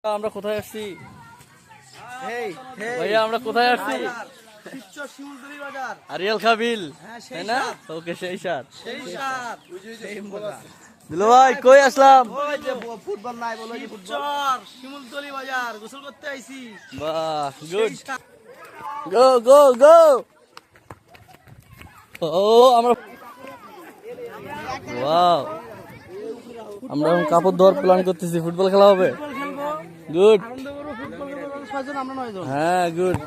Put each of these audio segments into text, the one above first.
আমরা কোথায় আসছি ভাইয়া? আমরা কোথায় আসছি? আরিয়াল খাবিল, তাই না? ওকে, সেই সাথ দিল ভাই। কই আসলাম? ফুটবল নাই বলো, শিমুলতলি বাজার গোসল করতে আইছি। বাহ, গুড, গো গো গো। ও আমরা ওয়াও, আমরা এখন কাপড় ধোয়ার প্ল্যান করতেছি। ফুটবল খেলা হবে। গুড, হ্যাঁ গুড,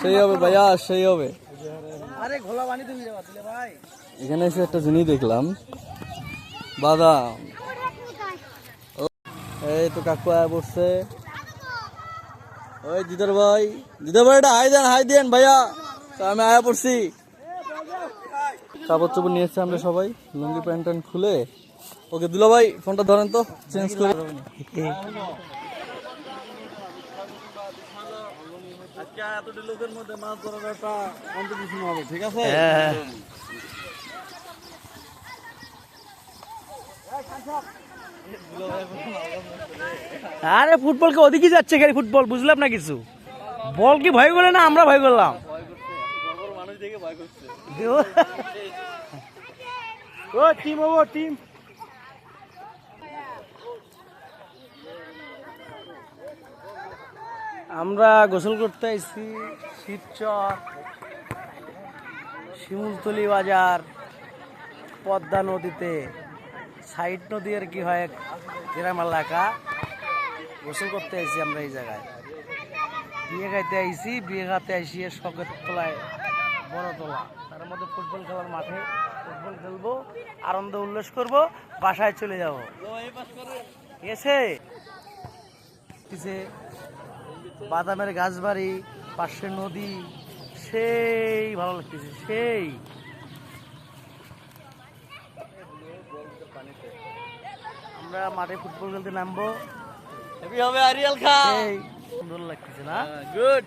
সেই হবে ভাইয়া, সেই হবে। আরে ঘোলা বানি তুমি ভাই। এখানে এসে একটা জিনিস দেখলাম, বাদাম। এই তো কাকু আয়া পড়ছে। ওই দিদার ভাই, দিদার ভাই এটা হাই দেন ভাইয়া। তো আমি আয়া পড়ছি। কাপড় চোপড় নিয়ে এসছি আমরা সবাই, লুঙ্গি প্যান্ট ট্যান্ট খুলে। ওকে দুলা ভাই, ফোনটা ধরেন তো, চেঞ্জ করে। লোকের মধ্যে মাছ ধরার একটা কম্পিটিশন হবে, ঠিক আছে? আরে ফুটবল কে ওদিকে যাচ্ছে, খালি ফুটবল, বুঝলাম না কিছু। বল কি ভয় করে না আমরা ভয় করলাম? ও টিম, ও টিম। আমরা গোসল করতে আইছি শিবচর, শিমুলতলি বাজার, পদ্মা নদীতে। সাইড নদী আর কি হয়, গ্রাম এলাকা। গোসল করতে আইছি আমরা এই জায়গায়। বিয়ে খাইতে আইছি, বিয়ে খাতে আইসি শখের তলায় বড় তোলা, তার মধ্যে ফুটবল খেলার মাঠে ফুটবল খেলবো, আনন্দ উল্লাস করব, বাসায় চলে যাব। ঠিক আছে? বাদামের গাছ বাড়ি, পাশে নদী, সেই ভালো লাগতেছে, সেই। আমরা মাঠে ফুটবল খেলতে নামবো, হবে আরিয়াল খা। সুন্দর লাগতেছে না? গুড।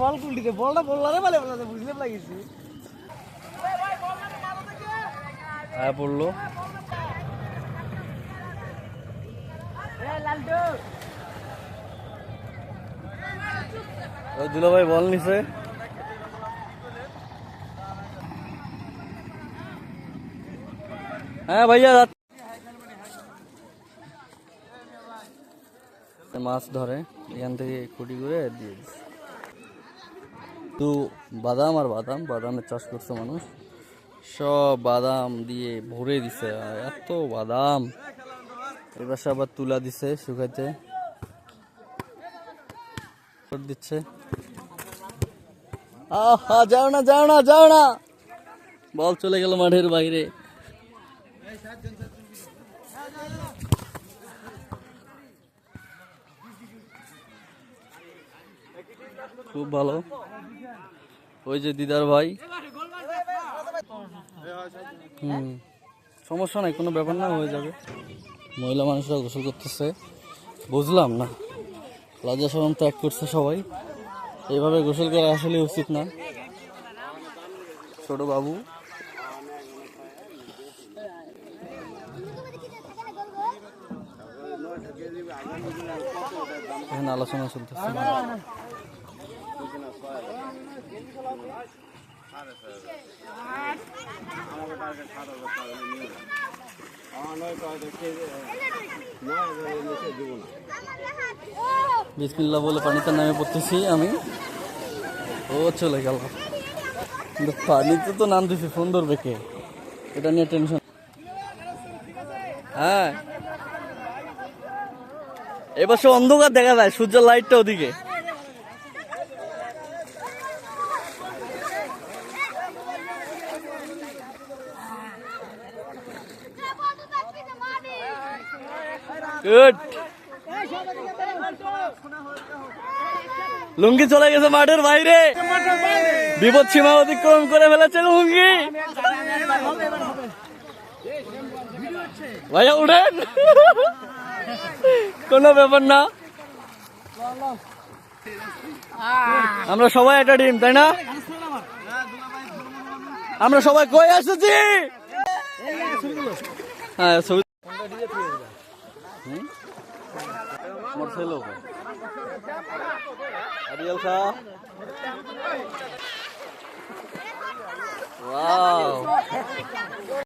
বল কুলটিতে, বলটা বললারে বলে বুঝলে লাগিয়েছি। হ্যাঁ পড়লো। দুলা ভাই বল নিছে। হ্যাঁ ভাইয়া, মাছ ধরে এখান থেকে খুঁটি করে দিয়ে দিচ্ছে। তো বাদাম আর বাদামের চাষ করছে মানুষ, সব বাদাম দিয়ে ভরে দিছে। এত বাদাম, এবার আবার তুলা দিছে শুকাইতে দিচ্ছে। আহা, যাও না যাও না যাও না, বল চলে গেল মাঠের বাইরে। খুব ভালো। ওই যে দিদার ভাই। সমস্যা নাই, কোনো ব্যাপার না, হয়ে যাবে। মহিলা মানুষরা গোসল করতেছে, বুঝলাম না, লজ্জা শরম ত্যাগ করছে সবাই। এইভাবে গোসল করা আসলে উচিত না। ছোট বাবু, এখানে আলোচনা চলতেছে। বিসমিল্লাহ বলে পানিতে নামে পড়তেছি আমি। ও চলে গেল, কিন্তু পানিতে তো নাম দিছি, ফোন ধরবে কে, এটা নিয়ে টেনশন। হ্যাঁ, এবার সে অন্ধকার দেখা যায়, সূর্যের লাইটটা ওদিকে। গুড, লুঙ্গি চলে গেছে মাঠের বাইরে, বিপদ সীমা অতিক্রম করে ফেলেছে লুঙ্গি। ভাইয়া উঠেন, কোনো ব্যাপার না, আমরা সবাই একটা টিম, তাই না? আমরা সবাই কই আসতেছি। হ্যাঁ, ছবি হুম আমার ছেলে আরিয়াল খা ওয়াও